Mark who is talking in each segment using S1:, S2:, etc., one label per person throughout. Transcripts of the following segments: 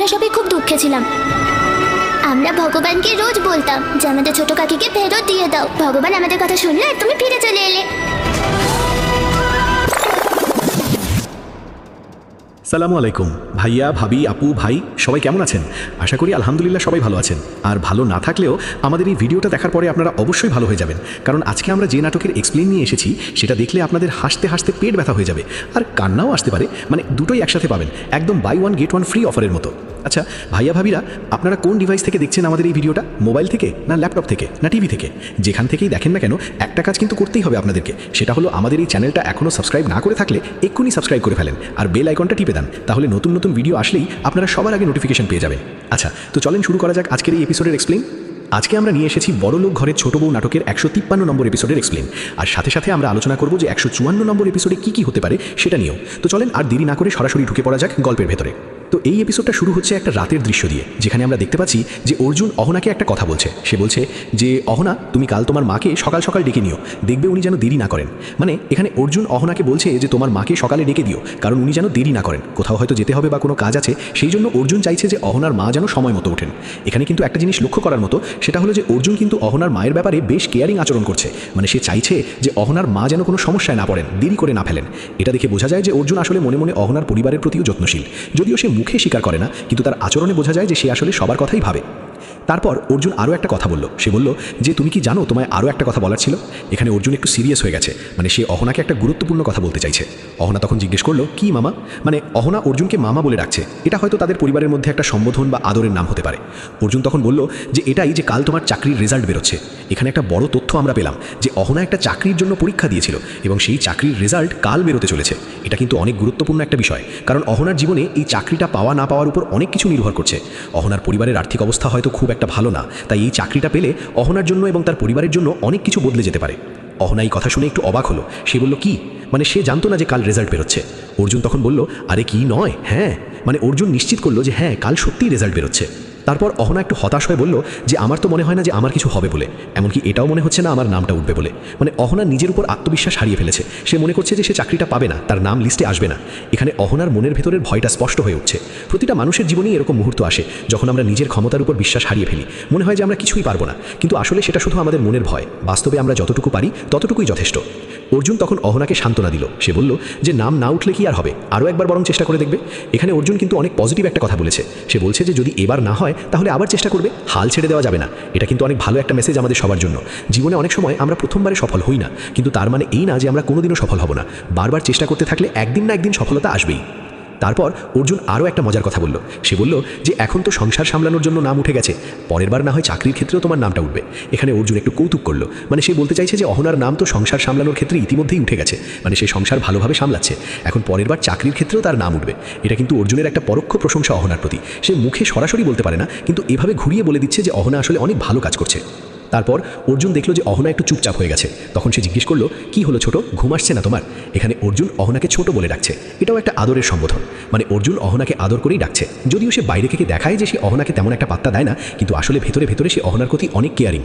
S1: আমরা সবাই খুব দুঃখে ছিলাম। আমরা ভগবানকে রোজ বলতাম যে আমাদের ছোট কাকিকে ফেরত দিয়ে দাও। ভগবান আমাদের কথা শুনলে আর তুমি ফিরে চলে এলে।
S2: সালামু আলাইকুম ভাইয়া, ভাবি, আপু, ভাই, সবাই কেমন আছেন? আশা করি আলহামদুলিল্লাহ সবাই ভালো আছেন। আর ভালো না থাকলেও আমাদের এই ভিডিওটা দেখার পরে আপনারা অবশ্যই ভালো হয়ে যাবেন, কারণ আজকে আমরা যে নাটকের এক্সপ্লেন নিয়ে এসেছি সেটা দেখলে আপনাদের হাসতে হাসতে পেট ব্যথা হয়ে যাবে, আর কান্নাও আসতে পারে। মানে দুটোই একসাথে পাবেন, একদম buy one get one free অফারের মতো। আচ্ছা ভাইয়া ভাবিরা, আপনারা কোন ডিভাইস থেকে দেখছেন আমাদের এই ভিডিওটা? মোবাইল থেকে, না ল্যাপটপ থেকে, না টিভি থেকে? যেখান থেকেই দেখেন না কেন, একটা কাজ কিন্তু করতেই হবে আপনাদেরকে। সেটা হলো আমাদের এই চ্যানেলটা এখনও সাবস্ক্রাইব না করে থাকলে এক্ষুনি সাবস্ক্রাইব করে ফেলেন আর বেল আইকনটা টিপে দেন, তাহলে নতুন নতুন ভিডিও আসলেই আপনারা সবার আগে নোটিফিকেশন পেয়ে যাবেন। আচ্ছা, তো চলেন শুরু করা যাক আজকের এই এপিসোডের এক্সপ্লেন। আজকে আমরা নিয়ে এসেছি বড়লোক ঘরের ছোট বউ নাটকের 153 নম্বর এপিসোডের এক্সপ্লেন, আর সাথে সাথে আমরা আলোচনা করব যে 154 নম্বর এপিসোডে কী কী হতে পারে সেটা নিয়েও। তো চলেন আর দেরি না করে সরাসরি ঢুকে পড়া যাক গল্পের ভেতরে। তো এই এপিসোডটা শুরু হচ্ছে একটা রাতের দৃশ্য দিয়ে, যেখানে আমরা দেখতে পাচ্ছি যে অর্জুন অহনাকে একটা কথা বলছে। সে বলছে যে অহনা, তুমি কাল তোমার মাকে সকাল সকাল ডেকে নিও, দেখবে উনি যেন দেরি না করেন। মানে এখানে অর্জুন অহনাকে বলছে যে তোমার মাকে সকালে ডেকে দিও, কারণ উনি যেন দেরি না করেন, কোথাও হয়তো যেতে হবে বা কোনো কাজ আছে, সেই জন্য অর্জুন চাইছে যে অহনার মা যেন সময় মতো ওঠেন। এখানে কিন্তু একটা জিনিস লক্ষ্য করার মতো, সেটা হলো যে অর্জুন কিন্তু অহনার মায়ের ব্যাপারে বেশ কেয়ারিং আচরণ করছে। মানে সে চাইছে যে অহনার মা যেন কোনো সমস্যায় না পড়েন, দেরি করে না ফেলেন। এটা দেখে বোঝা যায় যে অর্জুন আসলে মনে মনে অহনার পরিবারের প্রতিও যত্নশীল, যদিও সে মুখে স্বীকার করে না, কিন্তু তার আচরণে বোঝা যায় যে সে আসলে সবার কথাই ভাবে। তারপর অর্জুন আরও একটা কথা বলল। সে বলল যে তুমি কি জানো, তোমায় আরও একটা কথা বলার ছিল। এখানে অর্জুন একটু সিরিয়াস হয়ে গেছে, মানে সে অহনাকে একটা গুরুত্বপূর্ণ কথা বলতে চাইছে। অহনা তখন জিজ্ঞেস করলো, কি মামা? মানে অহনা অর্জুনকে মামা বলে ডাকছে। এটা হয়তো তাদের পরিবারের মধ্যে একটা সম্বোধন বা আদরের নাম হতে পারে। অর্জুন তখন বলল যে এটাই যে কাল তোমার চাকরির রেজাল্ট বেরোচ্ছে। এখানে একটা বড় তথ্য আমরা পেলাম যে অহনা একটা চাকরির জন্য পরীক্ষা দিয়েছিল এবং সেই চাকরির রেজাল্ট কাল বেরোতে চলেছে। এটা কিন্তু অনেক গুরুত্বপূর্ণ একটা বিষয়, কারণ অহনার জীবনে এই চাকরিটা পাওয়া না পাওয়ার উপর অনেক কিছু নির্ভর করছে। অহনার পরিবারের আর্থিক অবস্থা হয়তো খুব একটা ভালো না, তাই এই চাকরিটা পেলে অহনার জন্য এবং তার পরিবারের জন্য অনেক কিছু বদলে যেতে পারে। অহনা এই কথা শুনে একটু অবাক হলো। সে বলল, কি? মানে সে জানতো না যে কাল রেজাল্ট বেরোচ্ছে। অর্জুন তখন বলল, আরে কি নয়, হ্যাঁ। মানে অর্জুন নিশ্চিত করলো যে হ্যাঁ, কাল সত্যিই রেজাল্ট বেরোচ্ছে। তারপর অহনা একটু হতাশ হয়ে বলল যে আমার তো মনে হয় না যে আমার কিছু হবে বলে, এমনকি এটাও মনে হচ্ছে না আমার নামটা উঠবে বলে। মানে অহনা নিজের উপর আত্মবিশ্বাস হারিয়ে ফেলেছে। সে মনে করছে যে সে চাকরিটা পাবে না, তার নাম লিস্টে আসবে না। এখানে অহনার মনের ভেতরের ভয়টা স্পষ্ট হয়ে উঠছে। প্রতিটা মানুষের জীবনেই এরকম মুহূর্ত আসে যখন আমরা নিজের ক্ষমতার উপর বিশ্বাস হারিয়ে ফেলি, মনে হয় যে আমরা কিছুই পারবো না, কিন্তু আসলে সেটা শুধু আমাদের মনের ভয়। বাস্তবে আমরা যতটুকু পারি ততটুকুই যথেষ্ট। অর্জুন তখন অহনাকে সান্ত্বনা দিল। সে বলল যে নাম না উঠলে কি আর হবে, আরও একবার বরং চেষ্টা করে দেখবে। এখানে অর্জুন কিন্তু অনেক পজিটিভ একটা কথা বলেছে। সে বলছে যে যদি এবার না হয় তাহলে আবার চেষ্টা করবে, হাল ছেড়ে দেওয়া যাবে না। এটা কিন্তু অনেক ভালো একটা মেসেজ আমাদের সবার জন্য। জীবনে অনেক সময় আমরা প্রথমবারে সফল হই না, কিন্তু তার মানে এই না যে আমরা কোনোদিনও সফল হব না। বারবার চেষ্টা করতে থাকলে একদিন না একদিন সফলতা আসবেই। তারপর অর্জুন আরও একটা মজার কথা বলল। সে বলল যে এখন তো সংসার সামলানোর জন্য নাম উঠে গেছে, পরের বার না হয় চাকরির ক্ষেত্রেও তোমার নামটা উঠবে। এখানে অর্জুন একটু কৌতুক করলো, মানে সে বলতে চাইছে যে অহনার নাম তো সংসার সামলানোর ক্ষেত্রে ইতিমধ্যেই উঠে গেছে, মানে সে সংসার ভালোভাবে সামলাচ্ছে, এখন পরের বার চাকরির ক্ষেত্রেও তার নাম উঠবে। এটা কিন্তু অর্জুনের একটা পরোক্ষ প্রশংসা অহনার প্রতি। সে মুখে সরাসরি বলতে পারে না, কিন্তু এভাবে ঘুরিয়ে বলে দিচ্ছে যে অহনা আসলে অনেক ভালো কাজ করছে। তারপর অর্জুন দেখলো যে অহনা একটু চুপচাপ হয়ে গেছে। তখন সে জিজ্ঞেস করলো, কি হলো ছোট, ঘুম আসছে না তোমার? এখানে অর্জুন অহনাকে ছোট বলে ডাকছে। এটাও একটা আদরের সম্বোধন, মানে অর্জুন অহনাকে আদর করেই ডাকছে। যদিও সে বাইরে থেকে দেখায় যে সে অহনাকে তেমন একটা পাত্তা দেয় না, কিন্তু আসলে ভেতরে ভেতরে সে অহনার প্রতি অনেক কেয়ারিং।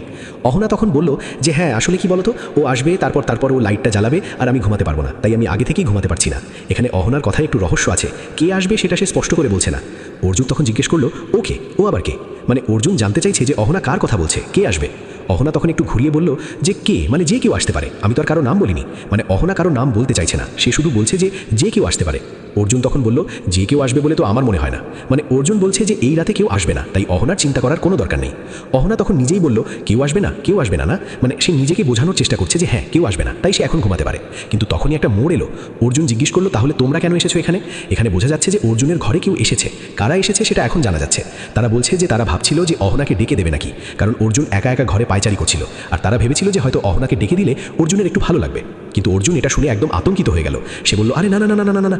S2: অহনা তখন বলল যে হ্যাঁ আসলে কি বলতো, ও আসবে, তারপর ও লাইটটা জ্বালাবে আর আমি ঘুমাতে পারবো না, তাই আমি আগে থেকেই ঘুমাতে পারছি না। এখানে অহনার কথায় একটু রহস্য আছে, কে আসবে সেটা সে স্পষ্ট করে বলছে না। অর্জুন তখন জিজ্ঞেস করলো, ওকে, ও আবার কে? মানে অর্জুন জানতে চাইছে যে অহনা কার কথা বলছে, কে আসবে। অহনা তখন একটু ঘুরিয়ে বলল যে কে, মানে যে কেউ আসতে পারে, আমি তো আর কারো নাম বলিনি। মানে অহনা কারো নাম বলতে চাইছে না, সে শুধু বলছে যে কেউ আসতে পারে। অর্জুন তখন বলল, যে কেউ আসবে বলে তো আমার মনে হয় না। মানে অর্জুন বলছে যে এই রাতে কেউ আসবে না, তাই অহনার চিন্তা করার কোনো দরকার নেই। অহনা তখন নিজেই বলল, কেউ আসবে না, কেউ আসবে না, না মানে সে নিজেকে বোঝানোর চেষ্টা করছে যে হ্যাঁ কেউ আসবে না, তাই সে এখন ঘুমাতে পারে। কিন্তু তখনই একটা মোড় এলো। অর্জুন জিজ্ঞেস করলো, তাহলে তোমরা কেন এসেছো এখানে? এখানে বোঝা যাচ্ছে যে অর্জুনের ঘরে কেউ এসেছে। কারা এসেছে সেটা এখন জানা যাচ্ছে। তারা বলছে যে তারা ভাবছিল যে অহনাকে ডেকে দেবে নাকি, কারণ অর্জুন একা একা ঘরে পায়চারি করছিল, আর তারা ভেবেছিল যে হয়তো অহনাকে ডেকে দিলে অর্জুনের একটু ভালো লাগবে। কিন্তু অর্জুন এটা শুনে একদম আতঙ্কিত হয়ে গেল। সে বলল, আরে না না না না না না না,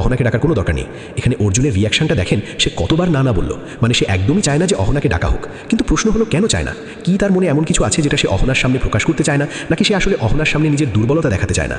S2: অহনাকে ডাকার কোনো দরকার নেই। এখানে অর্জুনের রিয়াকশনটা দেখেন, সে কতবার না না বলল। মানে সে একদমই চায় না যে অহনাকে ডাকা হোক, কিন্তু প্রশ্ন হলো কেন চায় না? কি তার মনে এমন কিছু আছে যেটা সে অহনার সামনে প্রকাশ করতে চায় না, নাকি সে আসলে অহনার সামনে নিজের দুর্বলতা দেখাতে চায় না?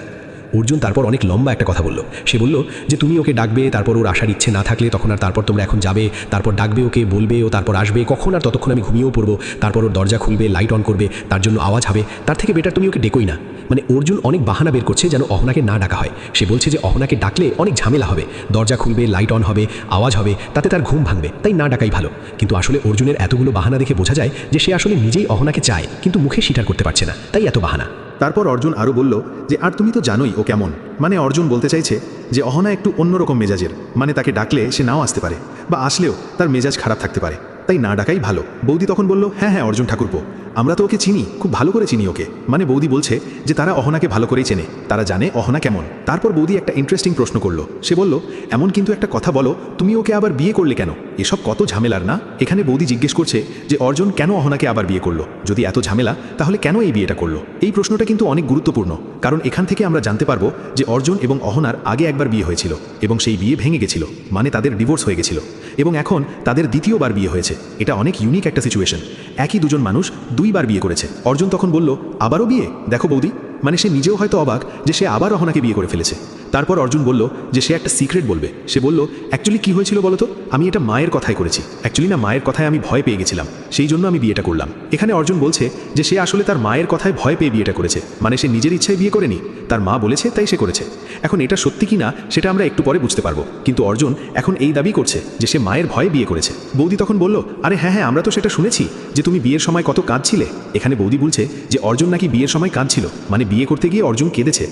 S2: অর্জুন তারপর অনেক লম্বা একটা কথা বলল। সে বলল যে তুমি ওকে ডাকবে, তারপর ওর আসার ইচ্ছে না থাকলে তখন আর তারপর তোমরা এখন যাবে, তারপর ডাকবে ওকে, বলবে ও তারপর আসবে, কখন আর ততক্ষণ আমি ঘুমিয়েও পড়বো, তারপর ওর দরজা খুলবে, লাইট অন করবে, তার জন্য আওয়াজ হবে, তার থেকে বেটার তুমি ওকে ডেকোই না।
S3: মানে অর্জুন অনেক বাহানা বের করছে যেন অহনাকে না ডাকা হয়। সে বলছে যে অহনাকে ডাকলে অনেক ঝামেলা হবে, দরজা খুলবে, লাইট অন হবে, আওয়াজ হবে, তাতে তার ঘুম ভাঙবে, তাই না ডাকাই ভালো। কিন্তু আসলে অর্জুনের এতগুলো বাহানা দেখে বোঝা যায় যে সে আসলে নিজেই অহনাকে চায়, কিন্তু মুখে স্বীকার করতে পারছে না, তাই এত বাহানা।
S4: তারপর অর্জুন আরও বলল যে আর তুমি তো জানোই ও কেমন। মানে অর্জুন বলতে চাইছে যে অহনা একটু অন্যরকম মেজাজের, মানে তাকে ডাকলে সে নাও আসতে পারে, বা আসলেও তার মেজাজ খারাপ থাকতে পারে, তাই না ডাকাই ভালো। বৌদি তখন বলল, হ্যাঁ হ্যাঁ অর্জুন ঠাকুরপো, আমরা তো ওকে চিনি, খুব ভালো করে চিনি ওকে। মানে বৌদি বলছে যে তারা অহনাকে ভালো করেই চেনে, তারা জানে অহনা কেমন। তারপর বৌদি একটা ইন্টারেস্টিং প্রশ্ন করলো। সে বলল, এমন কিন্তু একটা কথা বলো, তুমি ওকে আবার বিয়ে করলে কেন? এসব কত ঝামেলার না? এখানে বৌদি জিজ্ঞেস করছে যে অর্জুন কেন অহনাকে আবার বিয়ে করলো? যদি এত ঝামেলা, তাহলে কেন এই বিয়েটা করলো? এই প্রশ্নটা কিন্তু অনেক গুরুত্বপূর্ণ, কারণ এখান থেকে আমরা জানতে পারবো যে অর্জুন এবং অহনার আগে একবার বিয়ে হয়েছিল এবং সেই বিয়ে ভেঙে গেছিল, মানে তাদের ডিভোর্স হয়ে গেছিল, এবং এখন তাদের দ্বিতীয়বার বিয়ে হয়েছে। এটা অনেক ইউনিক একটা সিচুয়েশন। একই দুজন মানুষ দুইবার বিয়ে করেছে। অর্জুন তখন বলল, আবারও বিয়ে? দেখো বৌদি, মানে সে নিজেও হয়তো অবাক যে সে আবার অহনাকে বিয়ে করে ফেলেছে। তারপর অর্জুন বলল যে সে একটা সিক্রেট বলবে। সে বলল, অ্যাকচুয়ালি কী হয়েছিল বলো তো? আমি এটা মায়ের কথাই করেছি। অ্যাকচুয়ালি না, মায়ের কথায় আমি ভয় পেয়ে গেছিলাম, সেই জন্য আমি বিয়েটা করলাম। এখানে অর্জুন বলছে যে সে আসলে তার মায়ের কথায় ভয় পেয়ে বিয়েটা করেছে, মানে সে নিজের ইচ্ছায় বিয়ে করেনি, তার মা বলেছে তাই সে করেছে। এখন এটা সত্যি কি না সেটা আমরা একটু পরে বুঝতে পারবো, কিন্তু অর্জুন এখন এই দাবি করছে যে সে মায়ের ভয়ে বিয়ে করেছে। বৌদি তখন বলল, আরে হ্যাঁ হ্যাঁ, আমরা তো সেটা শুনেছি যে তুমি বিয়ের সময় কত কাঁদছিলে। এখানে বৌদি বলছে যে অর্জুন নাকি বিয়ের সময় কাঁদছিল, মানে বিয়ে করতে গিয়ে অর্জুন কেঁদেছে।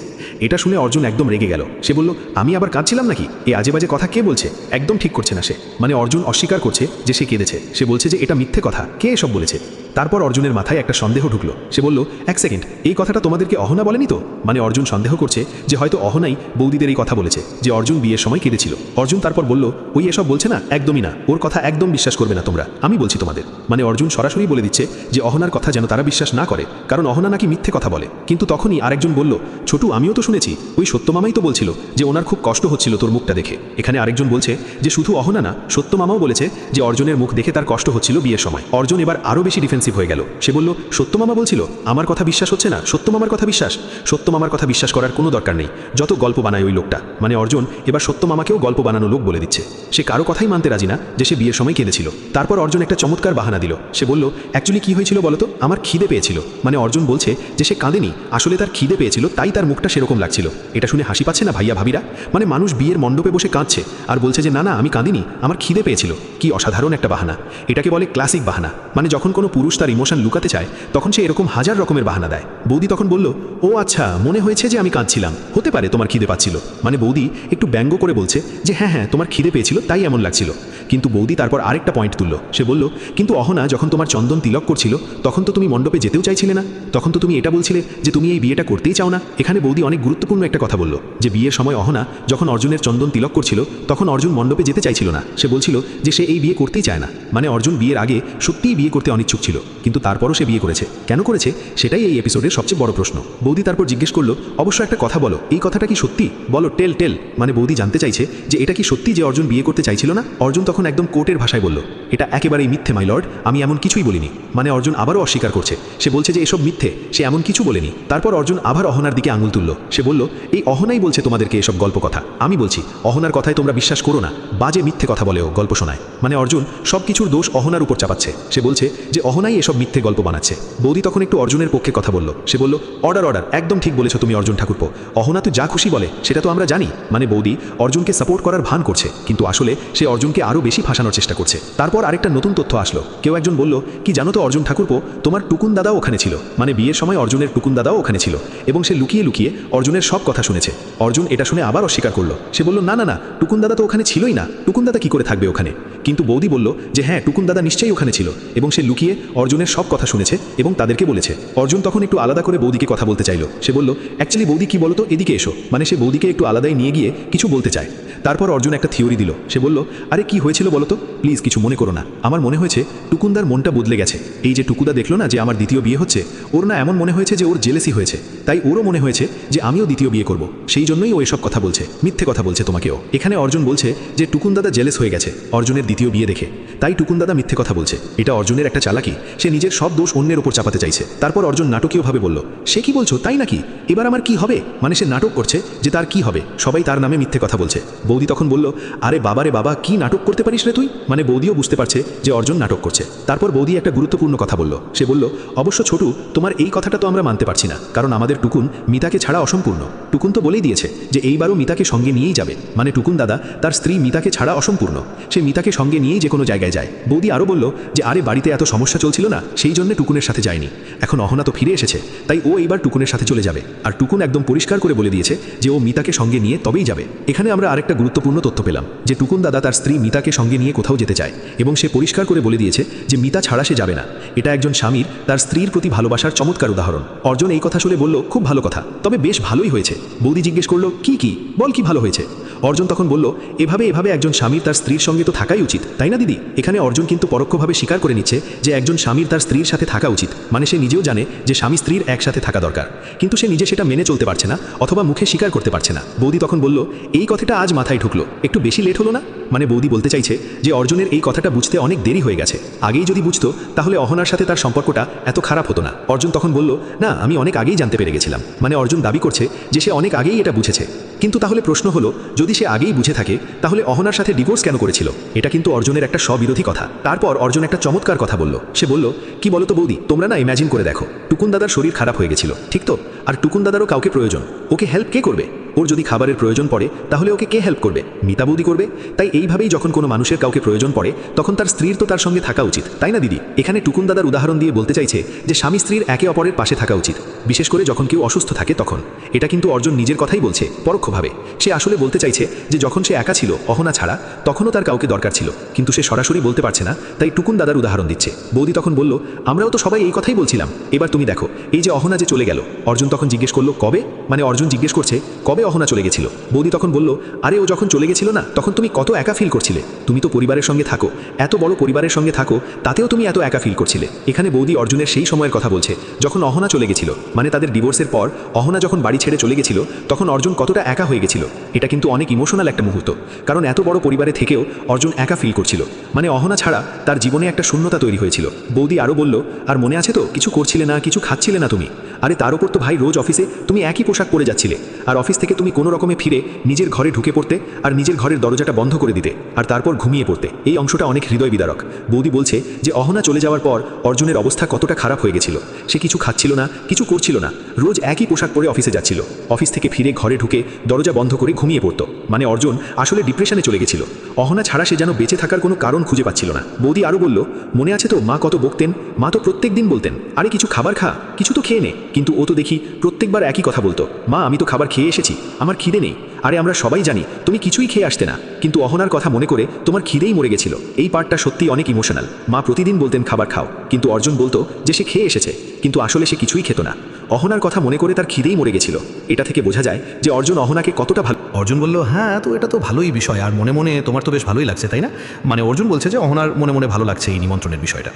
S4: এটা শুনে অর্জুন একদম রেগে গেল। সে বলল, আমি আবার কাঁদছিলাম নাকি? এই আজে বাজে কথা কে বলছে? একদম ঠিক করছে না সে। মানে অর্জুন অস্বীকার করছে যে সে কেঁদেছে। সে বলছে যে এটা মিথ্যে কথা, কে এসব বলেছে? তারপর অর্জুনের মাথায় একটা সন্দেহ ঢুকলো। সে বলল, এক সেকেন্ড, এই কথাটা তোমাদেরকে অহনা বলেনি তো? মানে অর্জুন সন্দেহ করছে যে হয়তো অহনাই বৌদিদের এই কথা বলেছে যে অর্জুন বিয়ের সময় কেঁদেছিল। অর্জুন তারপর বলল, ওই এসব বলছে না, একদমই না, ওর কথা একদম বিশ্বাস করবে না তোমরা, আমি বলছি তোমাদের। মানে অর্জুন সরাসরি বলে দিচ্ছে যে অহনার কথা যেন তারা বিশ্বাস না করে, কারণ অহনা নাকি মিথ্যে কথা বলে। কিন্তু তখনই আরেকজন বলল, ছোটু, আমিও তো শুনেছি, ওই সত্যমামাই তো বলছিল যে ওনার খুব কষ্ট হচ্ছিল তোর মুখটা দেখে। এখানে আরেকজন বলছে যে শুধু অহনা না, সত্যমামাও বলেছে যে অর্জুনের মুখ দেখে তার কষ্ট হচ্ছিল বিয়ের সময়। অর্জুন এবার আরও বেশি ডিফেন্সিভ হয়ে গেল। সে বলল, সত্যমামা বলছিল, আমার কথা বিশ্বাস হচ্ছে না? সত্যমামার কথা বিশ্বাস? সত্যমামার কথা বিশ্বাস করার কোনো দরকার নেই, যত গল্প বানায় ওই লোকটা। মানে অর্জুন এবার সত্যমামাকেও গল্প বানানো লোক বলে দিচ্ছে। সে কারো কথাই মানতে রাজি না যে সে বিয়ের সময় কেঁদেছিল। তারপর অর্জুন একটা চমৎকার বাহানা দিল। সে বলল, অ্যাকচুয়ালি কি হয়েছিল বলতো? আমার খিদে পেয়েছিল। মানে অর্জুন বলছে যে সে কাঁদেনি, আসলে তার খিদে পেয়েছিল, তাই তার মুখটা সেরকম লাগছিল। এটা শুনে হাসি পাচ্ছে না ভাইয়া ভাবিরা? মানে মানুষ বিয়ের মণ্ডপে বসে কাঁদছে আর বলছে যে না না, আমি কাঁদিনি, আমার খিদে পেয়েছিল। কি অসাধারণ একটা বাহানা! এটাকে বলে ক্লাসিক বাহানা। মানে যখন কোনো পুরুষ তার ইমোশন লুকাতে চায় তখন সে এরকম হাজার রকমের বাহানা দেয়। বৌদি তখন বলল, ও আচ্ছা, মনে হয়েছে যে আমি কাঁদছিলাম, হতে পারে তোমার খিদে পাচ্ছিল। মানে বৌদি একটু ব্যঙ্গ করে বলছে যে হ্যাঁ হ্যাঁ, তোমার খিদে পেয়েছিল তাই এমন লাগছিল। কিন্তু বৌদি তারপর আরেকটা পয়েন্ট তুলল। সে বলল, কিন্তু অহনা যখন তোমার চন্দন তিলক করছিল তখন তো তুমি মণ্ডপে যেতেও চাইছিলে না, তখন তো তুমি এটা বলছিলে যে তুমি এই বিয়েটা করতেই চাও না। এখানে বৌদি অনেক গুরুত্বপূর্ণ একটা কথা বলল যে বিয়ের সময় অহনা যখন অর্জুনের চন্দন তিলক করছিল তখন অর্জুন মণ্ডপে যেতে চাইছিল না। সে বলছিল যে সে এই বিয়ে করতেই চায় না। মানে অর্জুন বিয়ের আগে সত্যিই বিয়ে করতে অনিচ্ছুক ছিল, কিন্তু তারপরও সে বিয়ে করেছে। কেন করেছে সেটাই এই এপিসোডের সবচেয়ে বড় প্রশ্ন। বৌদি তারপর জিজ্ঞেস করলো, অবশ্য একটা কথা বলো, এই কথাটা কি সত্যি? বলো, টেল টেল। মানে বৌদি জানতে চাইছে যে এটা কি সত্যি যে অর্জুন বিয়ে করতে চাইছিল না? অর্জুন তখন একদম কোর্টের ভাষায় বলল, এটা একেবারেই মিথ্যে মাই লর্ড, আমি এমন কিছুই বলিনি। মানে অর্জুন আবারও অস্বীকার করছে। সে বলছে যে এসব মিথ্যে, সে এমন কিছু বলেনি। তারপর অর্জুন আবার অহনার দিকে আঙুল তুলল। সে বলল, এই অহনাই বলছে তোমাদেরকে এসব গল্প কথা, আমি বলছি অহনার কথায় তোমরা বিশ্বাস করো না, বাজে মিথ্যে কথা বলেও গল্প শোনায়। মানে অর্জুন সব কিছুর দোষ অহনার উপর চাপাচ্ছে। সে বলছে যে অহনাই এসব মিথ্যে গল্প বানাচ্ছে। বৌদি তখন একটু অর্জুনের পক্ষে কথা বলল। সে বলল, অর্ডার অর্ডার, একদম ঠিক বলেছো তুমি অর্জুন ঠাকুরপো, অহনা তো যা খুশি বলে সেটা তো আমরা জানি। মানে বৌদি অর্জুনকে সাপোর্ট করার ভান করছে, কিন্তু আসলে সে অর্জুনকে আরও বেশি ফাঁসানোর চেষ্টা করছে। তারপর আরেকটা নতুন তথ্য আসলো। কেউ একজন বলল, কি জানো তো অর্জুন ঠাকুরপো, তোমার টুকুন দাদাও ওখানে ছিল। মানে বিয়ের সময় অর্জুনের টুকুন দাদাও ওখানে ছিল এবং সে লুকিয়ে লুকিয়ে অর্জুনের সব কথা শুনেছে। অর্জুন এটা শুনে আবার অস্বীকার করলো। সে বলল, না না না, টুকুন দাদা তো ওখানে ছিলই না, টুকুন দাদা কি করে থাকবে ওখানে? কিন্তু বৌদি বলল যে হ্যাঁ, টুকুন দাদা নিশ্চয়ই ওখানে ছিল এবং সে লুকিয়ে অর্জুনের সব কথা শুনেছে এবং তাদেরকে বলেছে। অর্জুন তখন একটু আলাদা করে বৌদিকে কথা বলতে চাইল। সে বলল, অ্যাকচুয়ালি বৌদি কি বলতো, এদিকে এসো। মানে সে বৌদিকে একটু আলাদাই নিয়ে গিয়ে কিছু বলতে চায়। তারপর অর্জুন একটা থিওরি দিল। সে বলল, আরে কি হয়েছিল বলো তো, প্লিজ কিছু মনে করো না। আমার মনে হয়েছে টুকুনদার মনটা বদলে গেছে। এই যে টুকুদা দেখলো না যে আমার দ্বিতীয় বিয়ে হচ্ছে, ওর না এমন মনে হয়েছে যে ওর জেলেসি হয়েছে, তাই ওরও মনে হয়েছে যে আমিও দ্বিতীয় বিয়ে করব, সেই জন্যই ও এসব কথা বলছে, মিথ্যে কথা বলছে তোমাকেও। এখানে অর্জুন বলছে যে টুকুন দাদা জেলেস হয়ে গেছে অর্জুনের দ্বিতীয় বিয়ে দেখে, তাই টুকুন দাদা মিথ্যে কথা বলছে। এটা অর্জুনের একটা চালাকি, সে নিজের সব দোষ অন্যের উপর চাপাতে চাইছে। তারপর অর্জুন নাটকীয়ভাবে বলল, সে কি বলছো, তাই নাকি? এবার আমার কি হবে? মানে সে নাটক করছে যে তার কি হবে, সবাই তার নামে মিথ্যে কথা বলছে।
S3: বৌদি তখন বলল, আরে বাবারে বাবা, কি নাটক করতে পারিস রে তুই? মানে বৌদিও বুঝতে পারছে যে অর্জুন নাটক করছে। তারপর বৌদি একটা গুরুত্বপূর্ণ কথা বলল। সে বলল, অবশ্য ছোটু, তোমার এই কথাটা তো আমরা মানতে পারছি না, কারণ আমাদের টুকুন মিতাকে ছাড়া অসম্পূর্ণ। টুকুন তো বলেই দিয়েছে যে এইবারও মিতাকে সঙ্গে নিয়েই যাবে, মানে টুকুন দাদা তার স্ত্রী মিতাকে ছাড়া অসম্পূর্ণ, সে মিতাকে সঙ্গে নিয়েই যে কোনো জায়গায় যায়। বৌদি আরও বলল যে আরে বাড়িতে এত সমস্যা চলছিল না, সেই জন্য টুকুনের সাথে যায়নি। এখন অহনা তো ফিরে এসেছে, তাই ও এইবার টুকুনের সাথে চলে যাবে। আর টুকুন একদম পরিষ্কার করে বলে দিয়েছে যে ও মিতাকে সঙ্গে নিয়ে তবেই যাবে। এখানে আমরা আরেকটা গুরুত্বপূর্ণ তথ্য পেলাম যে টুকুন দাদা তার স্ত্রী মিতাকে সঙ্গে নিয়ে কোথাও যেতে চায়, এবং সে পরিষ্কার করে বলে দিয়েছে যে মিতা ছাড়া সে যাবে না। এটা একজন স্বামীর তার স্ত্রীর প্রতি ভালোবাসার চমৎকার উদাহরণ। অর্জুন এই কথা শুনে বলল, খুব ভালো কথা, তবে বেশ ভালোই হয়েছে। বৌদি জিজ্ঞেস করলো, কি বল, কি ভালো হয়েছে? অর্জুন তখন বলল, এভাবে একজন স্বামীর তার স্ত্রীর সঙ্গে তো থাকাই উচিত, তাই না দিদি? এখানে অর্জুন কিন্তু পরোক্ষভাবে স্বীকার করে নিচ্ছে যে একজন স্বামীর তার স্ত্রীর সাথে থাকা উচিত, মানে সে নিজেও জানে যে স্বামী স্ত্রীর একসাথে থাকা দরকার, কিন্তু সে নিজে সেটা মেনে চলতে পারছে না অথবা মুখে স্বীকার করতে পারছে না। বৌদি তখন বলল, এই কথাটা আজ মাথায় ঢুকলো, একটু বেশি লেট হলো না? মানে বৌদি বলতে চাইছে যে অর্জুনের এই কথাটা বুঝতে অনেক দেরি হয়ে গেছে। আগেই যদি বুঝতো তাহলে অহনার সাথে তার সম্পর্কটা এত খারাপ হতো না। অর্জুন তখন বলল, না, আমি অনেক আগেই জানতে পেরে গেছিলাম। মানে অর্জুন দাবি করছে যে সে অনেক আগেই এটা বুঝেছে। কিন্তু তাহলে প্রশ্ন হলো, যদি সে আগেই বুঝে থাকে তাহলে অহনার সাথে ডিভোর্স কেন করেছিল? এটা কিন্তু অর্জুনের একটা স্ববিরোধী কথা। তারপর অর্জুন একটা চমৎকার কথা বলল। সে বলল, কি বলো তো বৌদি, তোমরা না ইম্যাজিন করে দেখো, টুকুন দাদার শরীর খারাপ হয়ে গেছিল, ঠিক তো? আর টুকুন দাদারও কাউকে প্রয়োজন, ওকে হেল্প কে করবে? ওর যদি খাবারের প্রয়োজন পড়ে তাহলে ওকে কে হেল্প করবে? মিতা বৌদি করবে। তাই এইভাবেই যখন কোনো মানুষের কাউকে প্রয়োজন পড়ে তখন তার স্ত্রীর তো তার সঙ্গে থাকা উচিত, তাই না দিদি? এখানে টুকুন দাদার উদাহরণ দিয়ে বলতে চাইছে যে স্বামী স্ত্রীর একে অপরের পাশে থাকা উচিত, বিশেষ করে যখন কেউ অসুস্থ থাকে তখন। এটা কিন্তু অর্জুন নিজের কথাই বলছে পরোক্ষভাবে। সে আসলে বলতে চাইছে যে যখন সে একা ছিল অহনা ছাড়া, তখনও তার কাউকে দরকার ছিল, কিন্তু সে সরাসরি বলতে পারছে না, তাই টুকুন দাদার উদাহরণ দিচ্ছে। বৌদি তখন বলল, আমরাও তো সবাই এই কথাই বলছিলাম। এবার তুমি দেখো, এই যে অহনা যে চলে গেল। অর্জুন তখন জিজ্ঞেস করলো, কবে? মানে অর্জুন জিজ্ঞেস করছে কবে অহনা চলে গেছিল। বৌদি তখন বলল, আরে ও যখন চলে গেছিল না, তখন তুমি কত একা ফিল করছিলে। তুমি তো পরিবারের সঙ্গে থাকো, এত বড় পরিবারের সঙ্গে থাকো, তাতেও তুমি এত একা ফিল করছিলে। এখানে বৌদি অর্জুনের সেই সময়ের কথা বলছে যখন অহনা চলে গেছিল, মানে তাদের ডিভোর্সের পর অহনা যখন বাড়ি ছেড়ে চলে গেছিল তখন অর্জুন কতটা একা হয়ে গেছিল। এটা কিন্তু অনেক ইমোশনাল একটা মুহূর্ত, কারণ এত বড় পরিবারে থেকেও অর্জুন একা ফিল করছিল, মানে অহনা ছাড়া তার জীবনে একটা শূন্যতা তৈরি হয়েছিল। বৌদি আরও বলল, আর মনে আছে তো, কিছু করছিলে না, কিছু খাচ্ছিলে না তুমি। আরে তার উপর তো ভাই রোজ অফিসে তুমি একই পোশাক পরে যাচ্ছিলে, আর অফিস থেকে তুমি কোনো রকমে ফিরে নিজের ঘরে ঢুকে পড়তে আর নিজের ঘরের দরজাটা বন্ধ করে দিতে, আর তারপর ঘুমিয়ে পড়তে। এই অংশটা অনেক হৃদয় বিদারক। বৌদি বলছে যে অহনা চলে যাওয়ার পর অর্জুনের অবস্থা কতটা খারাপ হয়ে গেছিল। সে কিছু খাচ্ছিল না, কিছু করছিল না, রোজ একই পোশাক পরে অফিসে যাচ্ছিল, অফিস থেকে ফিরে ঘরে ঢুকে দরজা বন্ধ করে ঘুমিয়ে পড়তো। মানে অর্জুন আসলে ডিপ্রেশনে চলে গেছিল। অহনা ছাড়া সে যেন বেঁচে থাকার কোনো কারণ খুঁজে পাচ্ছিল না। বৌদি আরও বলল, মনে আছে তো মা কত বকতেন? মা তো প্রত্যেক দিন বলতেন, আরে কিছু খাবার খা, কিছু তো খেয়ে নে। কিন্তু ও তো দেখি প্রত্যেকবার একই কথা বলতো, মা আমি তো খাবার খেয়ে এসেছি, আমার খিদে নেই। আরে আমরা সবাই জানি তুমি কিছুই খেয়ে আসতে না, কিন্তু অহনার কথা মনে করে তোমার খিদেই মরে গেছিল। এই পার্টটা সত্যি অনেক ইমোশনাল। মা প্রতিদিন বলতেন খাবার খাও, কিন্তু অর্জুন বলতো যে সে খেয়ে এসেছে, কিন্তু আসলে সে কিছুই খেত না। অহনার কথা মনে করে তার খিদেই মরে গেছিল। এটা থেকে বোঝা যায় যে অর্জুন অহনাকে কতটা ভালো।
S5: অর্জুন বলল, হ্যাঁ, তো এটা তো ভালোই বিষয়, আর মনে মনে তোমার তো বেশ ভালোই লাগছে, তাই না? মানে অর্জুন বলছে যে অহনার মনে মনে ভালো লাগছে এই নিমন্ত্রণের বিষয়টা।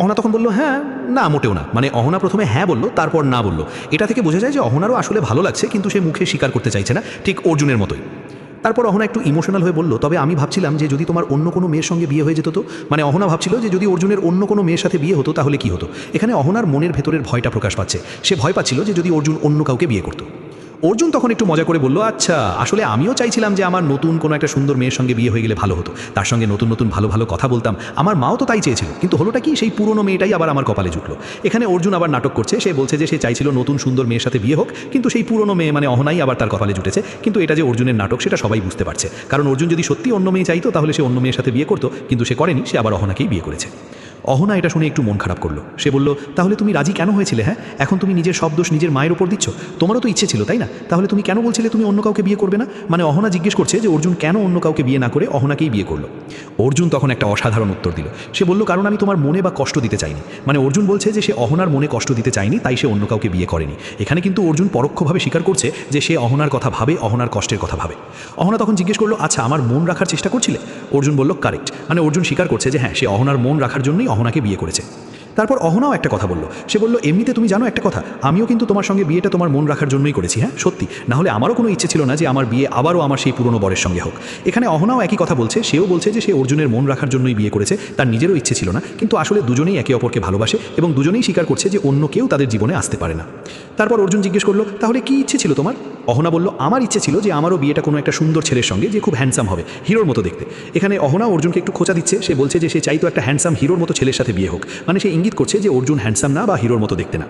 S5: অহনা তখন বলল, হ্যাঁ, না মোটেও না। মানে অহনা প্রথমে হ্যাঁ বলল, তারপর না বলল। এটা থেকে বোঝা যায় যে অহনারও আসলে ভালো লাগছে, কিন্তু সে মুখে স্বীকার করতে চাইছে না, ঠিক অর্জুনের মতোই। তারপর অহনা একটু ইমোশনাল হয়ে বলল, তবে আমি ভাবছিলাম যে যদি তোমার অন্য কোনো মেয়ের সঙ্গে বিয়ে হয়ে যেত তো। মানে অহনা ভাবছিল যে যদি অর্জুনের অন্য কোনো মেয়ের সাথে বিয়ে হতো তাহলে কি হতো। এখানে অহনার মনের ভেতরের ভয়টা প্রকাশ পাচ্ছে। সে ভয় পাচ্ছিল যে যদি অর্জুন অন্য কাউকে বিয়ে করতো। অর্জুন তখন একটু মজা করে বলল, আচ্ছা, আসলে আমিও চাইছিলাম যে আমার নতুন কোনো একটা সুন্দর মেয়ের সঙ্গে বিয়ে হয়ে গেলে ভালো হতো, তার সঙ্গে নতুন নতুন ভালো ভালো কথা বলতাম। আমার মাও তো তাই চেয়েছিল, কিন্তু হলোটা কি, সেই পুরনো মেয়েটাই আবার আমার কপালে জুটলো। এখানে অর্জুন আবার নাটক করছে। সে বলছে যে সে চাইছিল নতুন সুন্দর মেয়ের সাথে বিয়ে হোক, কিন্তু সেই পুরনো মেয়ে মানে অহনাই আবার তার কপালে জুটেছে। কিন্তু এটা যে অর্জুনের নাটক সেটা সবাই বুঝতে পারছে, কারণ অর্জুন যদি সত্যি অন্য মেয়ে চাইতো তাহলে সে অন্য মেয়ের সাথে বিয়ে করতো, কিন্তু সে করেনি, সে আবার অহনাকেই বিয়ে করেছে। অহনা এটা শুনে একটু মন খারাপ করলো। সে বলল, তাহলে তুমি রাজি কেন হয়েছিলে? হ্যাঁ, এখন তুমি নিজের সব দোষ নিজের মায়ের ওপর দিচ্ছ। তোমারও তো ইচ্ছে ছিল, তাই না? তাহলে তুমি কেন বলছিলে তুমি অন্য কাউকে বিয়ে করবে না? মানে অহনা জিজ্ঞেস করছে যে অর্জুন কেন অন্য কাউকে বিয়ে না করে অহনাকেই বিয়ে করলো। অর্জুন তখন একটা অসাধারণ উত্তর দিল। সে বলল, কারণ আমি তোমার মনে বা কষ্ট দিতে চাইনি। মানে অর্জুন বলছে যে সে অহনার মনে কষ্ট দিতে চায়নি, তাই সে অন্য কাউকে বিয়ে করেনি। এখানে কিন্তু অর্জুন পরোক্ষভাবে স্বীকার করছে যে সে অহনার কথা ভাবে, অহনার কষ্টের কথা ভাবে। অহনা তখন জিজ্ঞেস করলো, আচ্ছা, আমার মন রাখার চেষ্টা করছিলে? অর্জুন বলল, কারেক্ট। মানে অর্জুন স্বীকার করছে যে হ্যাঁ, সে অহনার মন রাখার জন্যই অহনাকে বিয়ে করেছে। তারপর অহনাও একটা কথা বলল। সে বলল, এমনিতে তুমি জানো একটা কথা, আমিও কিন্তু তোমার সঙ্গে বিয়েটা তোমার মন রাখার জন্যই করেছি। হ্যাঁ, সত্যি, না হলে আমারও কোনো ইচ্ছে ছিল না যে আমার বিয়ে আবারও আমার সেই পুরনো বরের সঙ্গে হোক। এখানে অহনাও একই কথা বলছে। সেও বলছে যে সে অর্জুনের মন রাখার জন্যই বিয়ে করেছে, তার নিজেরও ইচ্ছে ছিল না, কিন্তু আসলে দুজনেই একে অপরকে ভালোবাসে এবং দুজনেই স্বীকার করছে যে অন্য কেউ তাদের জীবনে আসতে পারে না। তারপর অর্জুন জিজ্ঞেস করলো, তাহলে কি ইচ্ছে ছিল তোমার? অহনা বলল আমার ইচ্ছে ছিল যে আমারও বিয়েটা কোনো একটা সুন্দর ছেলের সঙ্গে যে খুব হ্যান্ডসাম হবে, হিরোর মতো দেখতে। এখানে অহনা অর্জুনকে একটু খোঁচা দিচ্ছে, সে বলছে যে সে চাইতো একটা হ্যান্ডসাম হিরোর মতো ছেলের সাথে বিয়ে হোক, মানে সে ইঙ্গিত করছে যে অর্জুন হ্যান্ডসাম না বা হিরোর মতো দেখতে না।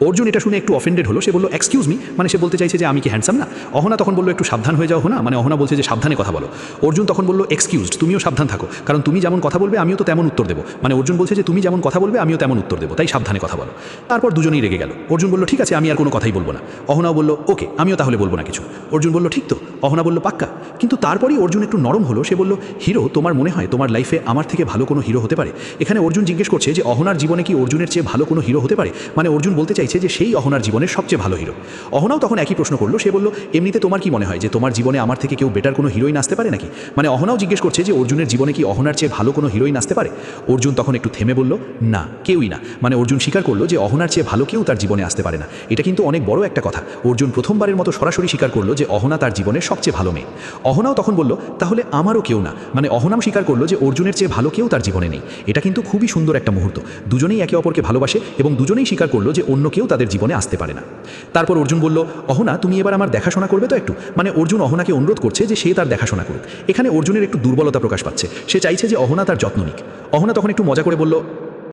S5: অর্জুন এটা শুনে একটু অফেন্ডেড হলো, সে বলল এক্সকিউজ মি, মানে সে বলতে চাইছে যে আমি কি হ্যান্ডসাম না? অহনা তখন বলল একটু সাবধান হয়ে যাও অহনা, মানে অহনা বলছে যে সাবধানে কথা বলো। অর্জুন তখন বলল এক্সকিউজড, তুমিও সাবধান থাকো, কারণ তুমি যেমন কথা বলবে আমিও তো তেমন উত্তর দেবো। মানে অর্জুন বলছে যে তুমি যেমন কথা বলবে আমিও তেমন উত্তর দেবো, তাই সাবধানে কথা বলো। তারপর দুজনেই রেগে গেল। অর্জুন বলল ঠিক আছে, আমি আর কোনো কথাই বলবো না। অহনাও বলল ওকে, আমিও তাহলে বলবো না কিছু। অর্জুন বলল ঠিক তো? অহনা বলল পাক্কা। কিন্তু তারপরই অর্জুন একটু নরম হলো, সে বলল হিরো, তোমার মনে হয় তোমার লাইফে আমার থেকে ভালো কোনো হিরো হতে পারে? এখানে অর্জুন জিজ্ঞেস করছে যে অহনার জীবনে কি অর্জুনের চেয়ে ভালো কোনো হিরো হতে পারে, মানে অর্জুন বলতে চাইছে যে সেই অহনার জীবনের সবচেয়ে ভালো হিরো। অহনাও তখন একই প্রশ্ন করলো, সে বলল এমনিতে তোমার কি মনে হয় যে তোমার জীবনে আমার থেকে কেউ বেটার কোনো হিরোইন আসতে পারে নাকি? মানে অহনাও জিজ্ঞেস করছে যে অর্জুনের জীবনে কি অহনার চেয়ে ভালো কোনো হিরোইন আসতে পারে? অর্জুন তখন একটু থেমে বলল না, কেউই না। মানে অর্জুন স্বীকার করলো যে অহনার চেয়ে ভালো কেউ তার জীবনে আসতে পারে না। এটা কিন্তু অনেক বড় একটা কথা। অর্জুন প্রথমবারের মতো সরাসরি স্বীকার করলো যে অহনা তার জীবনের সবচেয়ে ভালো মেয়ে। অহনাও তখন বলল তাহলে আমারও কেউ না, মানে অহনাম স্বীকার করলো যে অর্জুনের চেয়ে ভালো কেউ তার জীবনে নেই। এটা কিন্তু খুবই সুন্দর একটা মুহূর্ত। দুজনেই একে অপরকে ভালোবাসে এবং দুজনেই স্বীকার করলো যে অন্য কেউ তাদের জীবনে আসতে পারে না। তারপর অর্জুন বলল অহনা, তুমি এবার আমার দেখাশোনা করবে তো একটু? মানে অর্জুন অহনাকে অনুরোধ করছে যে সে তার দেখাশোনা করুক। এখানে অর্জুনের একটু দুর্বলতা প্রকাশ পাচ্ছে, সে চাইছে যে অহনা তার যত্ন নিক। অহনা তখন একটু মজা করে বলল